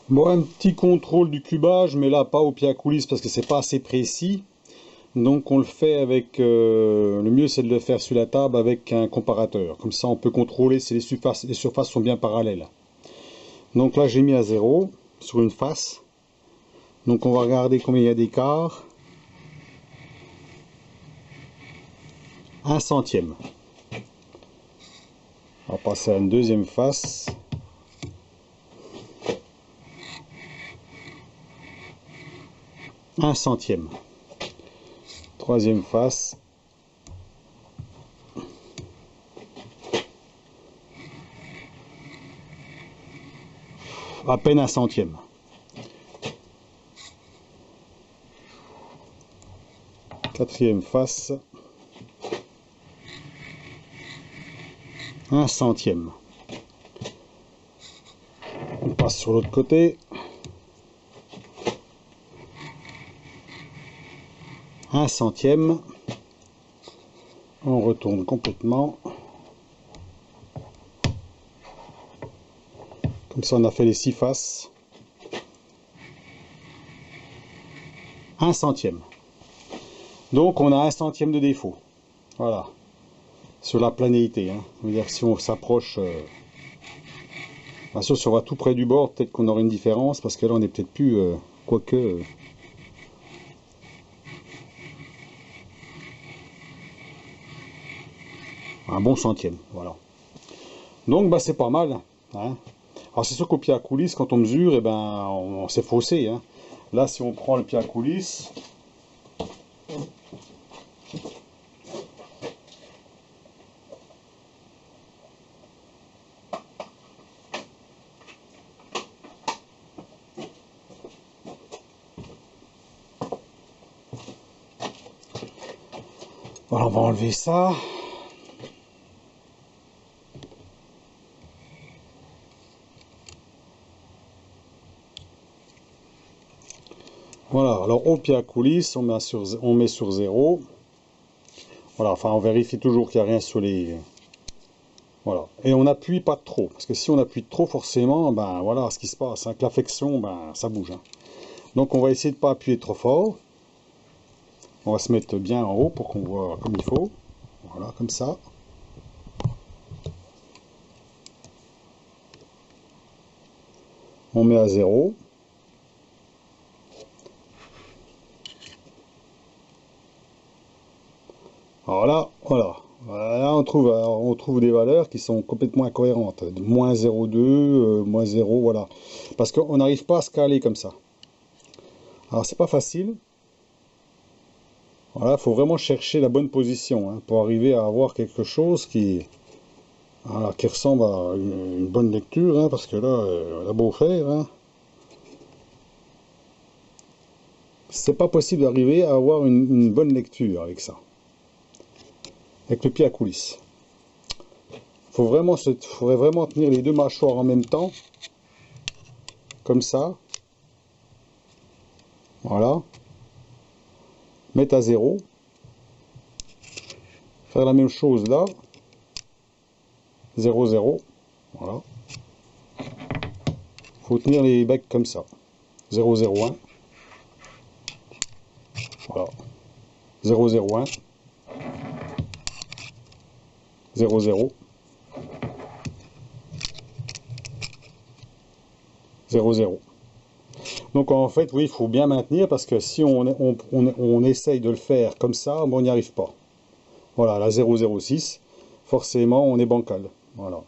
Bon, un petit contrôle du cubage, mais là pas au pied à coulisse parce que c'est pas assez précis. Donc on le fait avec, le mieux c'est de le faire sur la table avec un comparateur. Comme ça on peut contrôler si les surfaces sont bien parallèles. Donc là j'ai mis à 0 sur une face. Donc on va regarder combien il y a d'écart. 1 centième. On va passer à une deuxième face. 1 centième. Troisième face. À peine 1 centième. Quatrième face. 1 centième. On passe sur l'autre côté. 1 centième. On retourne complètement. Comme ça on a fait les 6 faces. 1 centième. Donc on a 1 centième de défaut. Voilà. Sur la planéité. Hein. Je veux dire, si on s'approche... bien sûr, si on va tout près du bord, peut-être qu'on aura une différence, parce que là on est peut-être plus... quoique... un bon centième. Voilà. Donc bah, c'est pas mal. Hein. Alors c'est sûr qu'au pied à coulisse, quand on mesure, eh ben, on s'est faussé. Hein. Là, si on prend le pied à coulisse... Voilà, on va enlever ça. Voilà, alors au pied à coulisse, on met sur 0. Voilà, enfin on vérifie toujours qu'il n'y a rien sur les... Voilà, et on n'appuie pas trop, parce que si on appuie trop, forcément, ben voilà ce qui se passe, avec l'affection, ben ça bouge. Hein. Donc on va essayer de ne pas appuyer trop fort. On va se mettre bien en haut pour qu'on voit comme il faut. Voilà, comme ça. On met à 0. Voilà, voilà. Là, on trouve des valeurs qui sont complètement incohérentes. Moins 0,2, moins 0, voilà. Parce qu'on n'arrive pas à se caler comme ça. Alors, c'est pas facile. Voilà, il faut vraiment chercher la bonne position hein, pour arriver à avoir quelque chose voilà, qui ressemble à une bonne lecture. Hein, parce que là, on a beau faire. Hein, c'est pas possible d'arriver à avoir une bonne lecture avec ça. Avec le pied à coulisse. Faudrait vraiment tenir les deux mâchoires en même temps. Comme ça. Voilà. Mettre à 0. Faire la même chose là. 0, 0. Voilà. Faut tenir les becs comme ça. 0, 0, 1. Voilà. 0, 0, 1. 0, 0. 0, 0. Donc en fait, oui, il faut bien maintenir parce que si on essaye de le faire comme ça, bon, on n'y arrive pas. Voilà, la 0,06, forcément, on est bancal. Voilà.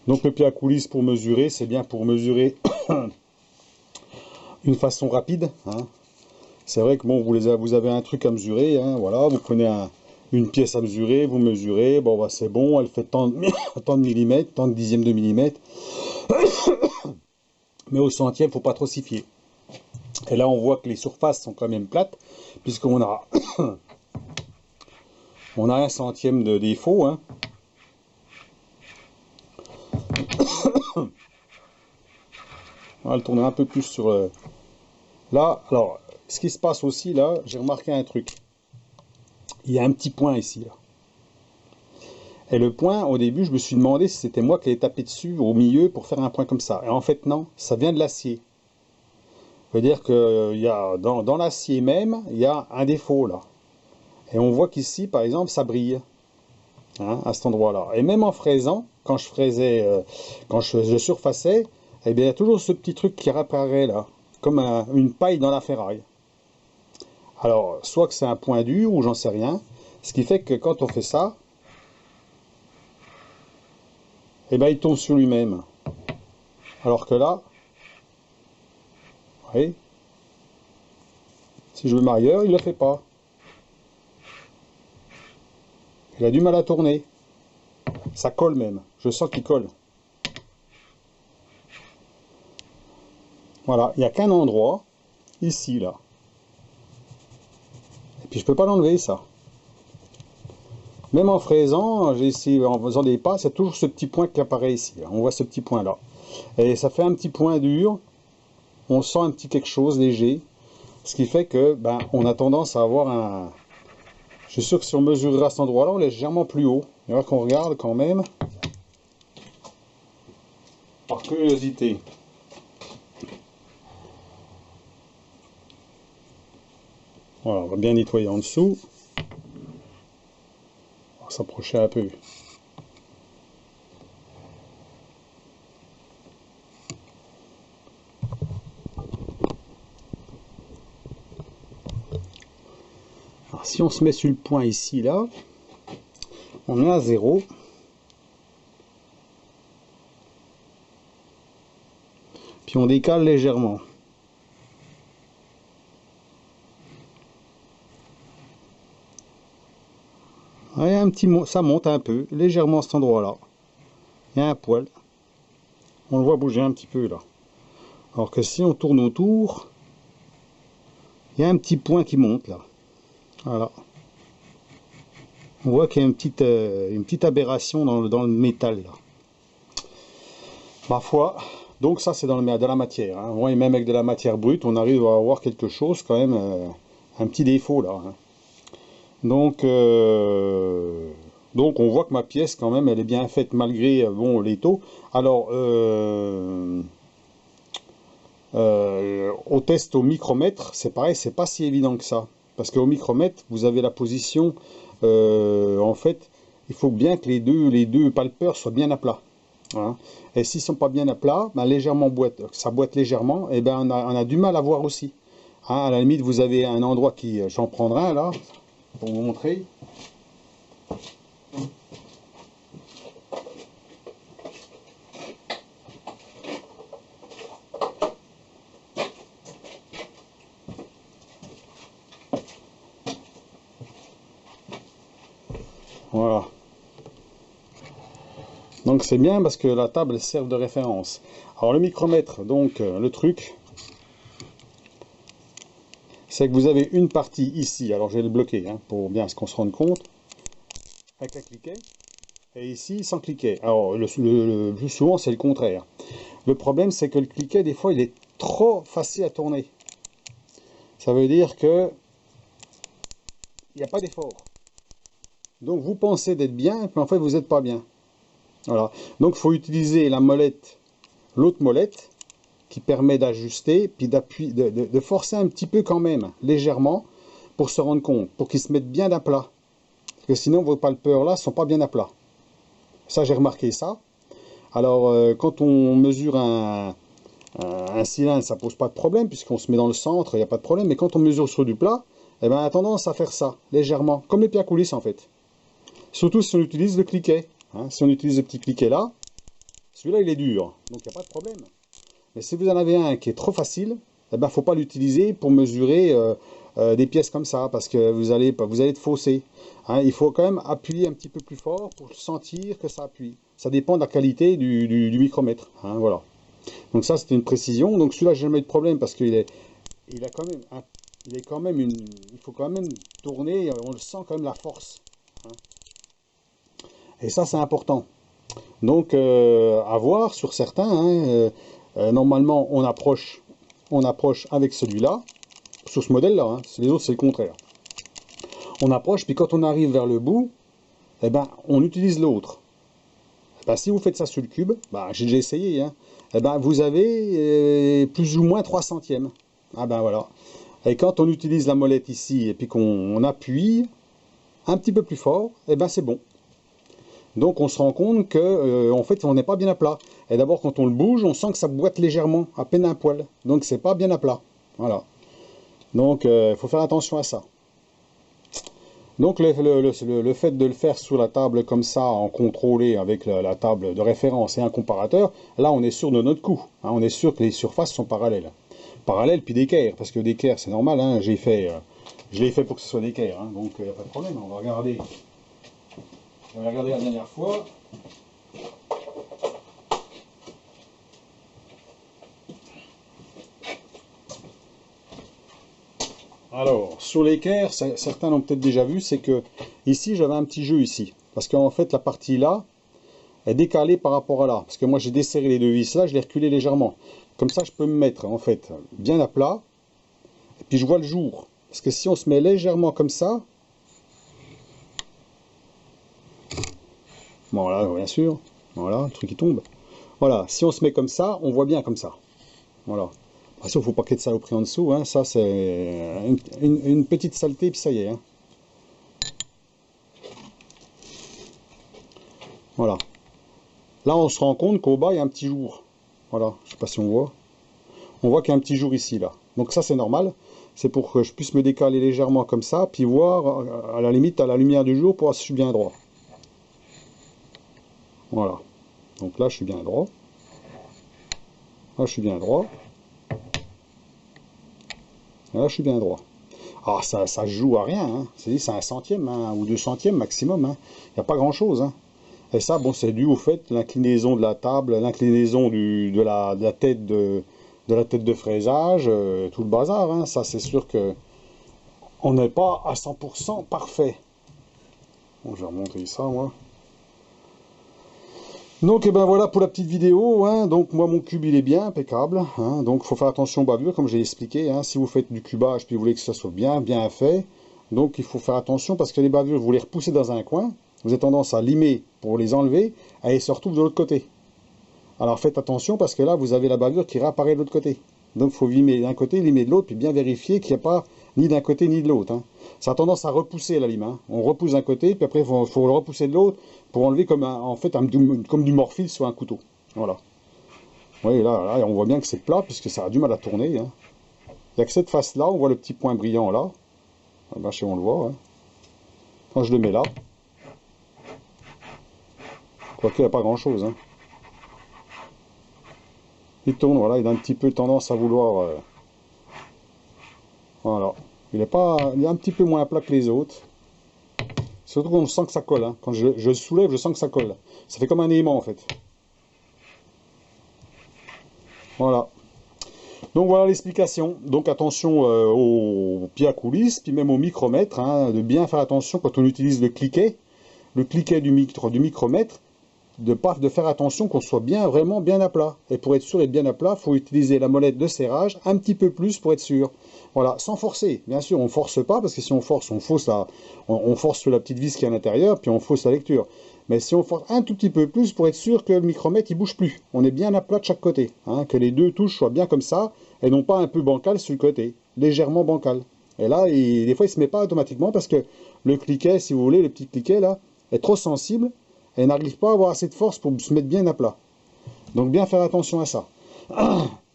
Donc le pied à coulisse pour mesurer, c'est bien pour mesurer une façon rapide. Hein. C'est vrai que bon, vous avez un truc à mesurer. Hein, voilà, vous prenez une pièce à mesurer, vous mesurez, bon, bah, c'est bon, elle fait tant de millimètres, tant de dixièmes de millimètre. Mais au centième, il ne faut pas trop s'y fier. Et là, on voit que les surfaces sont quand même plates, puisqu'on a, on a 1 centième de défaut. Hein. On va le tourner un peu plus sur... Là, alors, ce qui se passe aussi, là, j'ai remarqué un truc. Il y a un petit point ici, là. Et le point, au début, je me suis demandé si c'était moi qui allais taper dessus au milieu pour faire un point comme ça. Et en fait, non, ça vient de l'acier. Ça veut dire que dans l'acier même, il y a un défaut là. Et on voit qu'ici, par exemple, ça brille, hein, à cet endroit-là. Et même en fraisant, quand je fraisais, je surfaçais, eh bien, il y a toujours ce petit truc qui réapparaît là, comme une paille dans la ferraille. Alors, soit que c'est un point dur, ou j'en sais rien, ce qui fait que quand on fait ça, eh ben, il tombe sur lui-même. Alors que là, vous voyez, si je le mets ailleurs, il ne le fait pas. Il a du mal à tourner. Ça colle même. Je sens qu'il colle. Voilà, il n'y a qu'un endroit, ici, là. Et puis je peux pas l'enlever, ça. Même en fraisant, j'ai essayé, en faisant des passes, il y a toujours ce petit point qui apparaît ici. Là. On voit ce petit point là. Et ça fait un petit point dur. On sent un petit quelque chose léger. Ce qui fait que, ben, on a tendance à avoir un... Je suis sûr que si on mesurera cet endroit-là, on est légèrement plus haut. Il va qu'on regarde quand même. Par curiosité. Voilà, on va bien nettoyer en dessous. On va s'approcher un peu. Alors, si on se met sur le point ici, là, on est à 0. Puis on décale légèrement. Ouais, ça monte un peu, légèrement à cet endroit-là. Il y a un poil. On le voit bouger un petit peu là. Alors que si on tourne autour, il y a un petit point qui monte là. Voilà. On voit qu'il y a une petite aberration dans le métal là. Ma foi, donc ça c'est dans la matière. Hein. Ouais, même avec de la matière brute, on arrive à avoir quelque chose quand même, un petit défaut là. Hein. Donc on voit que ma pièce quand même elle est bien faite malgré bon l'étau. Alors au test au micromètre, c'est pareil, c'est pas si évident que ça. Parce qu'au micromètre, vous avez la position, en fait, il faut bien que les deux palpeurs soient bien à plat. Hein. Et s'ils sont pas bien à plat, ben légèrement ça boite légèrement, et ben on a du mal à voir aussi. Hein, à la limite, vous avez un endroit qui, j'en prendrai un là, pour vous montrer. Voilà. Donc c'est bien parce que la table sert de référence. Alors le micromètre, donc le truc, c'est que vous avez une partie ici. Alors je vais le bloquer hein, pour bien qu'on se rende compte. Avec un cliquet. Et ici sans cliquet. Alors le plus souvent c'est le contraire. Le problème c'est que le cliquet des fois il est trop facile à tourner. Ça veut dire que il n'y a pas d'effort. Donc vous pensez d'être bien, mais en fait vous n'êtes pas bien. Voilà. Donc il faut utiliser la molette, l'autre molette, qui permet d'ajuster, puis d'appuyer, de forcer un petit peu quand même, légèrement, pour se rendre compte, pour qu'ils se mettent bien à plat. Parce que sinon vos palpeurs là ne sont pas bien à plat. Ça j'ai remarqué ça. Alors quand on mesure un cylindre, ça pose pas de problème, puisqu'on se met dans le centre, il n'y a pas de problème. Mais quand on mesure sur du plat, eh ben, on a tendance à faire ça, légèrement, comme les pieds à coulisse en fait. Surtout si on utilise le cliquet. Hein. Si on utilise le petit cliquet là, celui-là il est dur, donc il n'y a pas de problème. Mais si vous en avez un qui est trop facile, eh ben, faut pas l'utiliser pour mesurer des pièces comme ça, parce que vous allez être faussé. Hein. Il faut quand même appuyer un petit peu plus fort pour sentir que ça appuie. Ça dépend de la qualité du micromètre. Hein, voilà. Donc ça c'était une précision. Donc celui-là j'ai jamais eu de problème parce qu'il a quand même, il faut quand même tourner. On le sent quand même la force. Hein. Et ça c'est important. Donc à voir sur certains. Hein, normalement on approche avec celui-là. Sur ce modèle-là. Hein. Les autres c'est le contraire. On approche puis quand on arrive vers le bout, eh ben, on utilise l'autre. Ben, si vous faites ça sur le cube, ben, j'ai déjà essayé, hein, eh ben, vous avez plus ou moins 3 centièmes. Ah ben voilà. Et quand on utilise la molette ici et puis qu'on appuie un petit peu plus fort, eh ben c'est bon. Donc on se rend compte que en fait on n'est pas bien à plat. Et d'abord quand on le bouge, on sent que ça boite légèrement, à peine un poil. Donc c'est pas bien à plat. Voilà. Donc il faut faire attention à ça. Donc le fait de le faire sous la table comme ça, en contrôlé avec la table de référence et un comparateur, là on est sûr de notre coup. Hein, on est sûr que les surfaces sont parallèles. Parallèles puis d'équerre, parce que d'équerre c'est normal, hein, je l'ai fait pour que ce soit d'équerre, hein, donc il n'y a pas de problème. On va regarder la dernière fois. Alors, sur l'équerre, certains l'ont peut-être déjà vu, c'est que ici j'avais un petit jeu ici. Parce qu'en fait la partie là est décalée par rapport à là. Parce que moi j'ai desserré les deux vis là, je l'ai reculé légèrement. Comme ça je peux me mettre en fait bien à plat. Et puis je vois le jour. Parce que si on se met légèrement comme ça, voilà, bien sûr, voilà, le truc qui tombe. Voilà, si on se met comme ça, on voit bien comme ça. Voilà. Attention, il ne faut pas qu'il y ait de saloperie en dessous, hein. Ça c'est une petite saleté, puis ça y est. Hein. Voilà. Là on se rend compte qu'au bas il y a un petit jour. Voilà, je ne sais pas si on voit. On voit qu'il y a un petit jour ici, là. Donc ça c'est normal. C'est pour que je puisse me décaler légèrement comme ça, puis voir à la limite à la lumière du jour pour voir si je suis bien droit. Voilà. Donc là je suis bien droit. Là je suis bien droit. Et là je suis bien droit. Ah ça joue à rien. Hein. C'est un centième hein, ou 2 centièmes maximum. Hein. Il n'y a pas grand chose. Hein. Et ça bon c'est dû au fait de l'inclinaison de la table, l'inclinaison de la tête de la tête de fraisage, tout le bazar. Hein. Ça c'est sûr que on n'est pas à 100% parfait. Bon, je vais remontrer ça moi. Donc et ben voilà pour la petite vidéo, hein. Donc moi mon cube il est bien impeccable, hein. Donc il faut faire attention aux bavures comme j'ai expliqué, hein. Si vous faites du cubage puis vous voulez que ça soit bien fait, donc il faut faire attention parce que les bavures vous les repoussez dans un coin, vous avez tendance à limer pour les enlever et elles se retrouvent de l'autre côté. Alors faites attention parce que là vous avez la bavure qui réapparaît de l'autre côté. Donc il faut limer d'un côté, limer de l'autre, puis bien vérifier qu'il n'y a pas ni d'un côté ni de l'autre. Hein. Ça a tendance à repousser la lime. Hein. On repousse d'un côté, puis après il faut le repousser de l'autre pour enlever comme en fait comme du morphile sur un couteau. Voilà. Oui, là on voit bien que c'est plat puisque ça a du mal à tourner. Hein. Il n'y a que cette face là, on voit le petit point brillant là. Ah ben, je sais on le voit. Hein. Quand je le mets là, quoique il n'y a pas grand chose. Hein. Il tourne, voilà, il a un petit peu tendance à vouloir... voilà. Il est un petit peu moins plat que les autres. Surtout qu'on sent que ça colle. Hein. Quand je le soulève, je sens que ça colle. Ça fait comme un aimant en fait. Voilà. Donc voilà l'explication. Donc attention aux pieds à coulisses, puis même au micromètre. Hein, de bien faire attention quand on utilise le cliquet du micromètre. De faire attention qu'on soit vraiment bien à plat. Et pour être sûr d'être bien à plat, il faut utiliser la molette de serrage un petit peu plus pour être sûr. Voilà, sans forcer. Bien sûr, on ne force pas, parce que si on force, on force sur la petite vis qui est à l'intérieur, puis on fausse la lecture. Mais si on force un tout petit peu plus pour être sûr que le micromètre il bouge plus. On est bien à plat de chaque côté. Hein, que les deux touches soient bien comme ça, et non pas un peu bancal sur le côté. Légèrement bancal. Et là, des fois, il ne se met pas automatiquement, parce que le cliquet, si vous voulez, le petit cliquet là, est trop sensible, et n'arrive pas à avoir assez de force pour se mettre bien à plat. Donc bien faire attention à ça.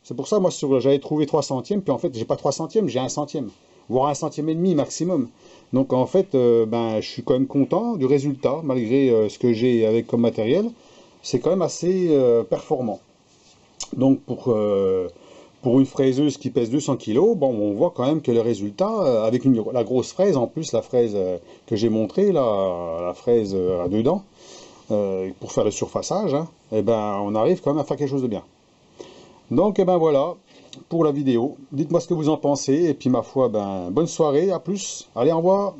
C'est pour ça, moi, j'avais trouvé 3 centièmes, puis en fait, j'ai pas 3 centièmes, j'ai 1 centième. Voire 1 centième et demi maximum. Donc en fait, je suis quand même content du résultat, malgré ce que j'ai avec comme matériel. C'est quand même assez performant. Donc pour une fraiseuse qui pèse 200 kg, bon, on voit quand même que le résultat, avec la grosse fraise, en plus la fraise que j'ai montrée, la fraise à 2 dents, pour faire le surfaçage, hein, et ben on arrive quand même à faire quelque chose de bien. Donc et ben voilà pour la vidéo. Dites-moi ce que vous en pensez et puis ma foi, bonne soirée, à plus. Allez, au revoir.